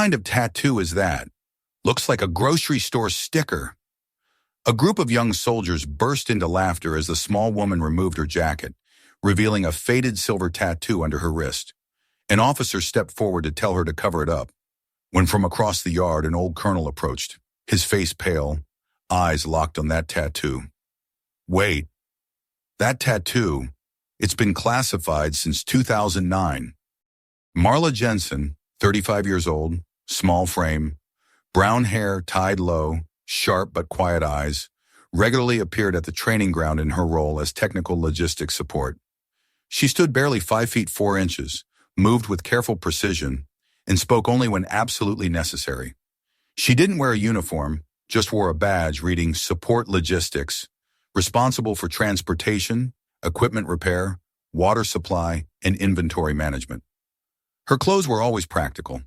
kind of tattoo is that? Looks like a grocery store sticker." A group of young soldiers burst into laughter as the small woman removed her jacket, revealing a faded silver tattoo under her wrist. An officer stepped forward to tell her to cover it up, when from across the yard an old colonel approached, his face pale, eyes locked on that tattoo. "Wait, that tattoo, it's been classified since 2009. Marla Jensen, 35 years old, small frame, brown hair tied low, sharp but quiet eyes, regularly appeared at the training ground in her role as technical logistics support. She stood barely 5 feet 4 inches, moved with careful precision, and spoke only when absolutely necessary. She didn't wear a uniform, just wore a badge reading Support Logistics, responsible for transportation, equipment repair, water supply, and inventory management. Her clothes were always practical: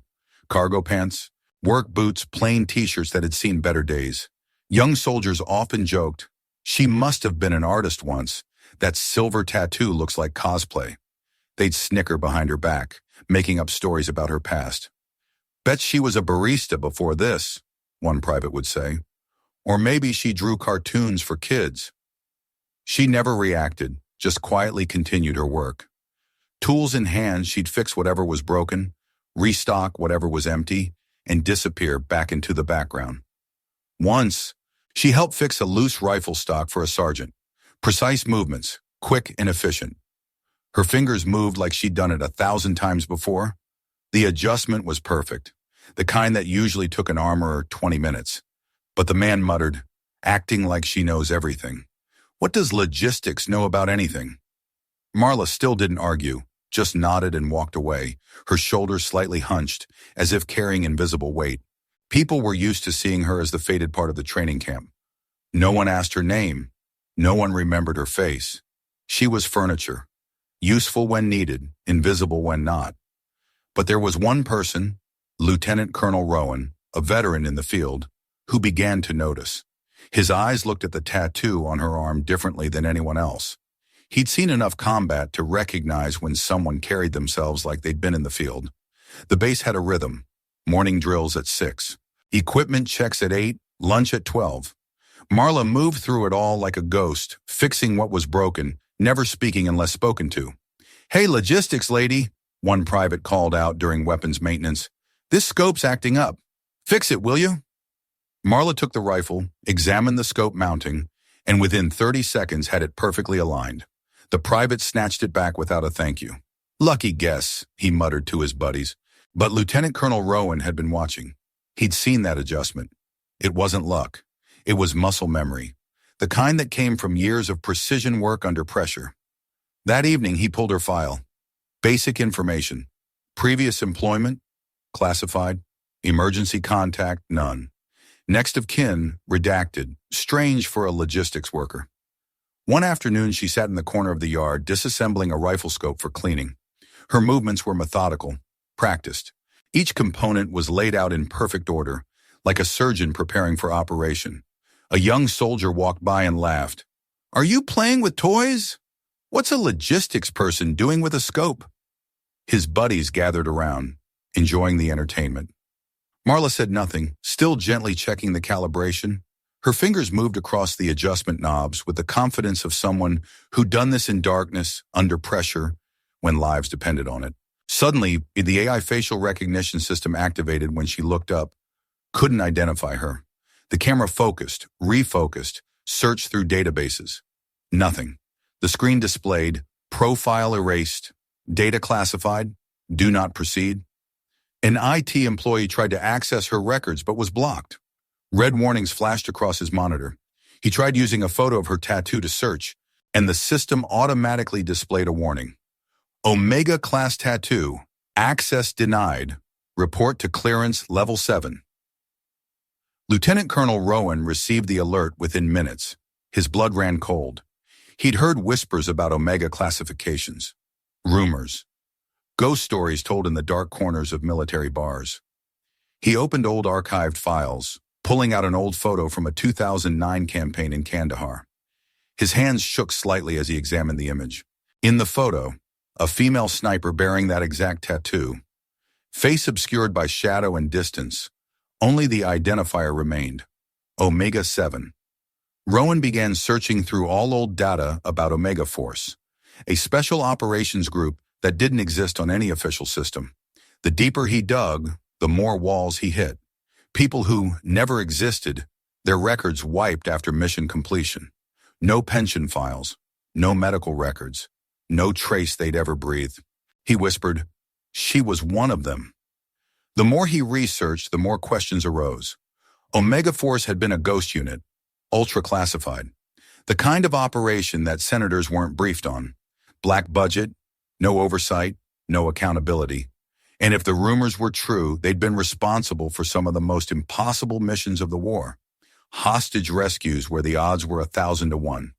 cargo pants, work boots, plain t-shirts that had seen better days. Young soldiers often joked, "She must have been an artist once. That silver tattoo looks like cosplay." They'd snicker behind her back, making up stories about her past. "Bet she was a barista before this," one private would say. "Or maybe she drew cartoons for kids." She never reacted, just quietly continued her work. Tools in hand, she'd fix whatever was broken, restock whatever was empty, and disappear back into the background. Once, she helped fix a loose rifle stock for a sergeant. Precise movements, quick and efficient. Her fingers moved like she'd done it 1,000 times before. The adjustment was perfect, the kind that usually took an armorer 20 minutes. But the man muttered, acting like she knows everything. "What does logistics know about anything?" Marla still didn't argue, just nodded and walked away, her shoulders slightly hunched, as if carrying invisible weight. People were used to seeing her as the faded part of the training camp. No one asked her name. No one remembered her face. She was furniture, useful when needed, invisible when not. But there was one person, Lieutenant Colonel Rowan, a veteran in the field, who began to notice. His eyes looked at the tattoo on her arm differently than anyone else. He'd seen enough combat to recognize when someone carried themselves like they'd been in the field. The base had a rhythm: morning drills at 6, equipment checks at 8, lunch at 12. Marla moved through it all like a ghost, fixing what was broken, never speaking unless spoken to. "Hey, logistics lady," one private called out during weapons maintenance. "This scope's acting up. Fix it, will you?" Marla took the rifle, examined the scope mounting, and within 30 seconds had it perfectly aligned. The private snatched it back without a thank you. "Lucky guess," he muttered to his buddies. But Lieutenant Colonel Rowan had been watching. He'd seen that adjustment. It wasn't luck. It was muscle memory, the kind that came from years of precision work under pressure. That evening, he pulled her file. Basic information: previous employment, classified; emergency contact, none; next of kin, redacted, strange for a logistics worker. One afternoon, she sat in the corner of the yard, disassembling a rifle scope for cleaning. Her movements were methodical, practiced. Each component was laid out in perfect order, like a surgeon preparing for operation. A young soldier walked by and laughed. "Are you playing with toys? What's a logistics person doing with a scope?" His buddies gathered around, enjoying the entertainment. Marla said nothing, still gently checking the calibration. Her fingers moved across the adjustment knobs with the confidence of someone who'd done this in darkness, under pressure, when lives depended on it. Suddenly, the AI facial recognition system activated when she looked up. Couldn't identify her. The camera focused, refocused, searched through databases. Nothing. The screen displayed, profile erased, data classified, do not proceed. An IT employee tried to access her records but was blocked. Red warnings flashed across his monitor. He tried using a photo of her tattoo to search, and the system automatically displayed a warning. Omega Class Tattoo, access denied, report to clearance level 7. Lieutenant Colonel Rowan received the alert within minutes. His blood ran cold. He'd heard whispers about Omega classifications, rumors, ghost stories told in the dark corners of military bars. He opened old archived files, pulling out an old photo from a 2009 campaign in Kandahar. His hands shook slightly as he examined the image. In the photo, a female sniper bearing that exact tattoo. Face obscured by shadow and distance, only the identifier remained, Omega 7. Rowan began searching through all old data about Omega Force, a special operations group that didn't exist on any official system. The deeper he dug, the more walls he hit. People who never existed, their records wiped after mission completion. No pension files, no medical records, no trace they'd ever breathed. He whispered, she was one of them. The more he researched, the more questions arose. Omega Force had been a ghost unit, ultra-classified. The kind of operation that senators weren't briefed on. Black budget, no oversight, no accountability. And if the rumors were true, they'd been responsible for some of the most impossible missions of the war. Hostage rescues where the odds were 1,000 to 1.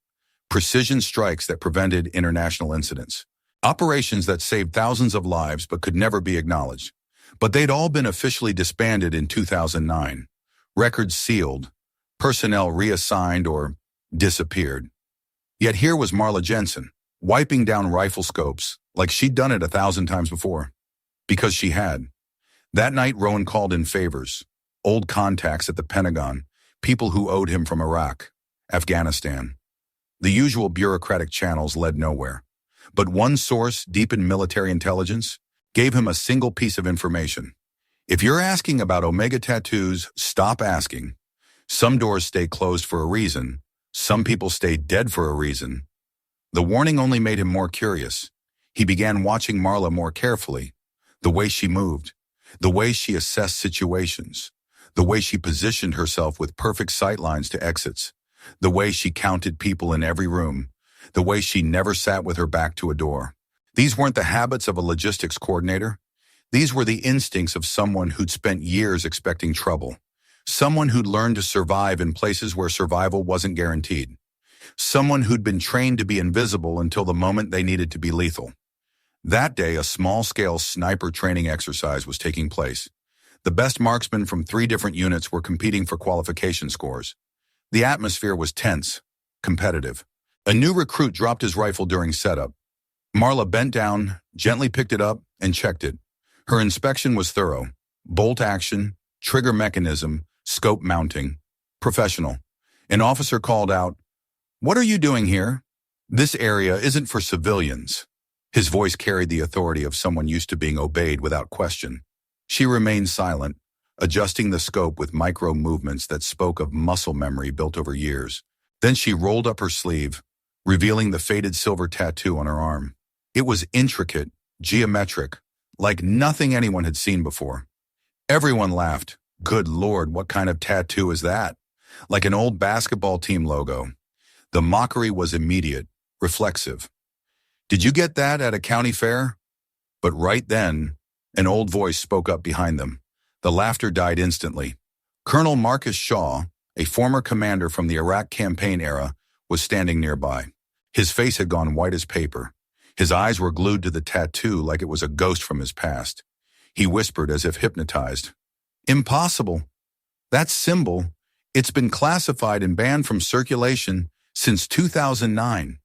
Precision strikes that prevented international incidents. Operations that saved thousands of lives but could never be acknowledged. But they'd all been officially disbanded in 2009. Records sealed, personnel reassigned or disappeared. Yet here was Marla Jensen, wiping down rifle scopes like she'd done it 1,000 times before. Because she had. That night, Rowan called in favors, old contacts at the Pentagon, people who owed him from Iraq, Afghanistan. The usual bureaucratic channels led nowhere. But one source, deep in military intelligence, gave him a single piece of information. If you're asking about Omega tattoos, stop asking. Some doors stay closed for a reason. Some people stay dead for a reason. The warning only made him more curious. He began watching Marla more carefully. The way she moved, the way she assessed situations, the way she positioned herself with perfect sightlines to exits, the way she counted people in every room, the way she never sat with her back to a door. These weren't the habits of a logistics coordinator. These were the instincts of someone who'd spent years expecting trouble, someone who'd learned to survive in places where survival wasn't guaranteed, someone who'd been trained to be invisible until the moment they needed to be lethal. That day, a small-scale sniper training exercise was taking place. The best marksmen from 3 different units were competing for qualification scores. The atmosphere was tense, competitive. A new recruit dropped his rifle during setup. Marla bent down, gently picked it up, and checked it. Her inspection was thorough. Bolt action, trigger mechanism, scope mounting. Professional. An officer called out, "What are you doing here? This area isn't for civilians." His voice carried the authority of someone used to being obeyed without question. She remained silent, adjusting the scope with micro movements that spoke of muscle memory built over years. Then she rolled up her sleeve, revealing the faded silver tattoo on her arm. It was intricate, geometric, like nothing anyone had seen before. Everyone laughed. Good Lord, what kind of tattoo is that? Like an old basketball team logo. The mockery was immediate, reflexive. "Did you get that at a county fair?" But right then, an old voice spoke up behind them. The laughter died instantly. Colonel Marcus Shaw, a former commander from the Iraq campaign era, was standing nearby. His face had gone white as paper. His eyes were glued to the tattoo like it was a ghost from his past. He whispered as if hypnotized, "Impossible. That symbol, it's been classified and banned from circulation since 2009.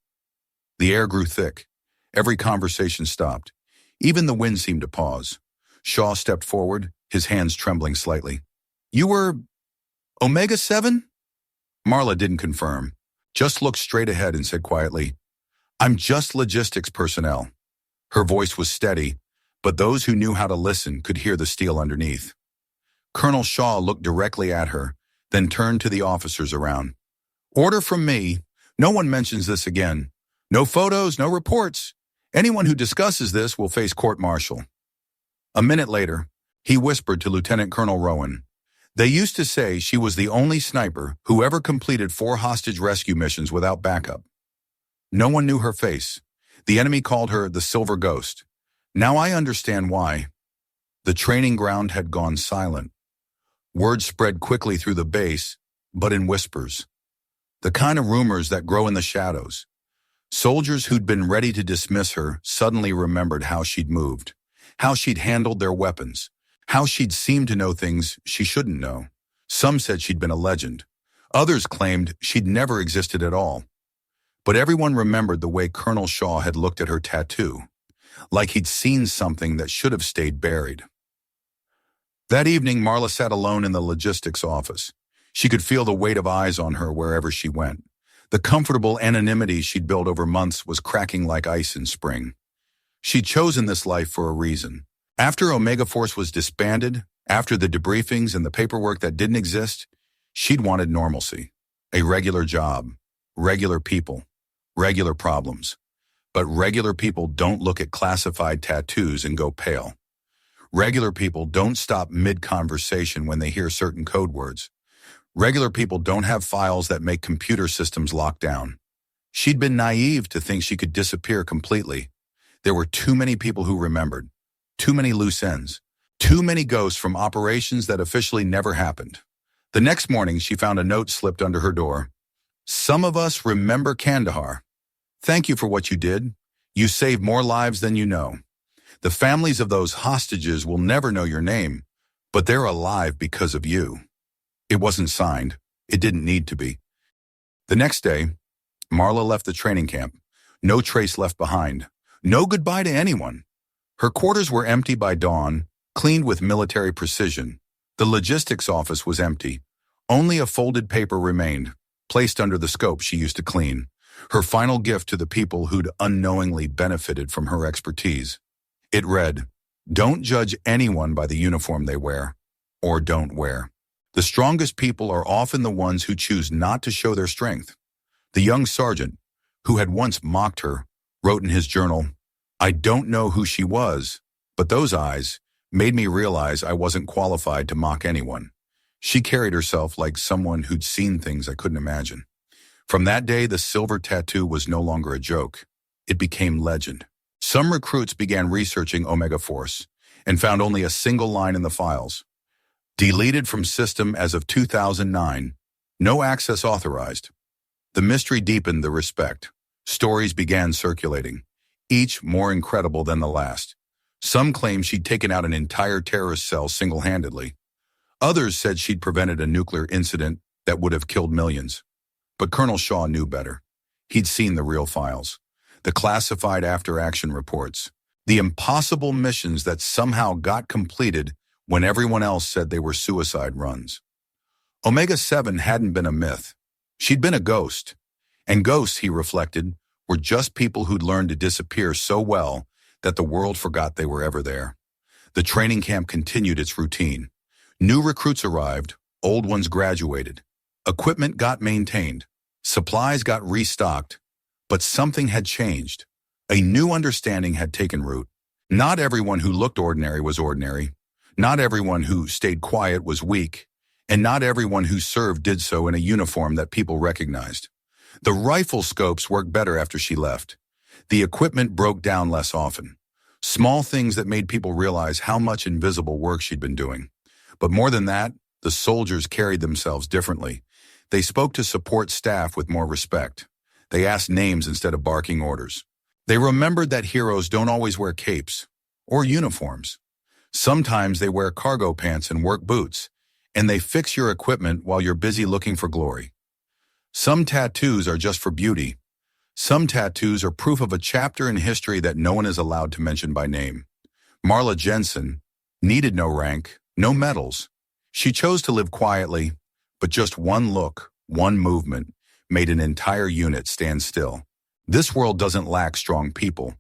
The air grew thick. Every conversation stopped. Even the wind seemed to pause. Shaw stepped forward, his hands trembling slightly. "You were Omega 7? Marla didn't confirm, just looked straight ahead and said quietly, "I'm just logistics personnel." Her voice was steady, but those who knew how to listen could hear the steel underneath. Colonel Shaw looked directly at her, then turned to the officers around. "Order from me. No one mentions this again. No photos, no reports. Anyone who discusses this will face court-martial." A minute later, he whispered to Lieutenant Colonel Rowan, "They used to say she was the only sniper who ever completed 4 hostage rescue missions without backup. No one knew her face. The enemy called her the Silver Ghost. Now I understand why." The training ground had gone silent. Word spread quickly through the base, but in whispers. The kind of rumors that grow in the shadows. Soldiers who'd been ready to dismiss her suddenly remembered how she'd moved, how she'd handled their weapons, how she'd seemed to know things she shouldn't know. Some said she'd been a legend. Others claimed she'd never existed at all. But everyone remembered the way Colonel Shaw had looked at her tattoo, like he'd seen something that should have stayed buried. That evening, Marla sat alone in the logistics office. She could feel the weight of eyes on her wherever she went. The comfortable anonymity she'd built over months was cracking like ice in spring. She'd chosen this life for a reason. After Omega Force was disbanded, after the debriefings and the paperwork that didn't exist, she'd wanted normalcy. A regular job, regular people, regular problems. But regular people don't look at classified tattoos and go pale. Regular people don't stop mid-conversation when they hear certain code words. Regular people don't have files that make computer systems lock down. She'd been naive to think she could disappear completely. There were too many people who remembered, too many loose ends, too many ghosts from operations that officially never happened. The next morning, she found a note slipped under her door. Some of us remember Kandahar. Thank you for what you did. You saved more lives than you know. The families of those hostages will never know your name, but they're alive because of you. It wasn't signed. It didn't need to be. The next day, Marla left the training camp. No trace left behind. No goodbye to anyone. Her quarters were empty by dawn, cleaned with military precision. The logistics office was empty. Only a folded paper remained, placed under the scope she used to clean. Her final gift to the people who'd unknowingly benefited from her expertise. It read, "Don't judge anyone by the uniform they wear, or don't wear. The strongest people are often the ones who choose not to show their strength." The young sergeant, who had once mocked her, wrote in his journal, "I don't know who she was, but those eyes made me realize I wasn't qualified to mock anyone. She carried herself like someone who'd seen things I couldn't imagine." From that day, the silver tattoo was no longer a joke. It became legend. Some recruits began researching Omega Force and found only a single line in the files. Deleted from system as of 2009. No access authorized. The mystery deepened the respect. Stories began circulating, each more incredible than the last. Some claimed she'd taken out an entire terrorist cell single-handedly. Others said she'd prevented a nuclear incident that would have killed millions. But Colonel Shaw knew better. He'd seen the real files, the classified after-action reports, the impossible missions that somehow got completed when everyone else said they were suicide runs. Omega-7 hadn't been a myth. She'd been a ghost. And ghosts, he reflected, were just people who'd learned to disappear so well that the world forgot they were ever there. The training camp continued its routine. New recruits arrived, old ones graduated. Equipment got maintained. Supplies got restocked. But something had changed. A new understanding had taken root. Not everyone who looked ordinary was ordinary. Not everyone who stayed quiet was weak. And not everyone who served did so in a uniform that people recognized. The rifle scopes worked better after she left. The equipment broke down less often. Small things that made people realize how much invisible work she'd been doing. But more than that, the soldiers carried themselves differently. They spoke to support staff with more respect. They asked names instead of barking orders. They remembered that heroes don't always wear capes or uniforms. Sometimes they wear cargo pants and work boots, and they fix your equipment while you're busy looking for glory. Some tattoos are just for beauty. Some tattoos are proof of a chapter in history that no one is allowed to mention by name. Marla Jensen needed no rank, no medals. She chose to live quietly, but just one look, one movement, made an entire unit stand still. This world doesn't lack strong people,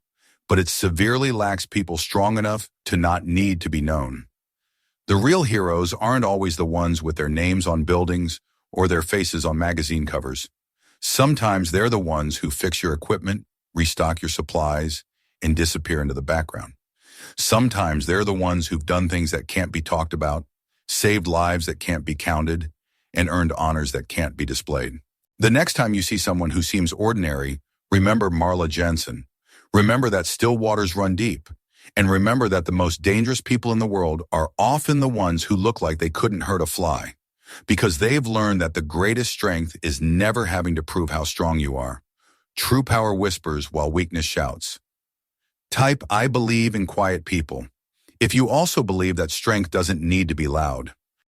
but it severely lacks people strong enough to not need to be known. The real heroes aren't always the ones with their names on buildings or their faces on magazine covers. Sometimes they're the ones who fix your equipment, restock your supplies, and disappear into the background. Sometimes they're the ones who've done things that can't be talked about, saved lives that can't be counted, and earned honors that can't be displayed. The next time you see someone who seems ordinary, remember Marla Jensen. Remember that still waters run deep. And remember that the most dangerous people in the world are often the ones who look like they couldn't hurt a fly. Because they've learned that the greatest strength is never having to prove how strong you are. True power whispers while weakness shouts. Type "I believe in quiet people" if you also believe that strength doesn't need to be loud.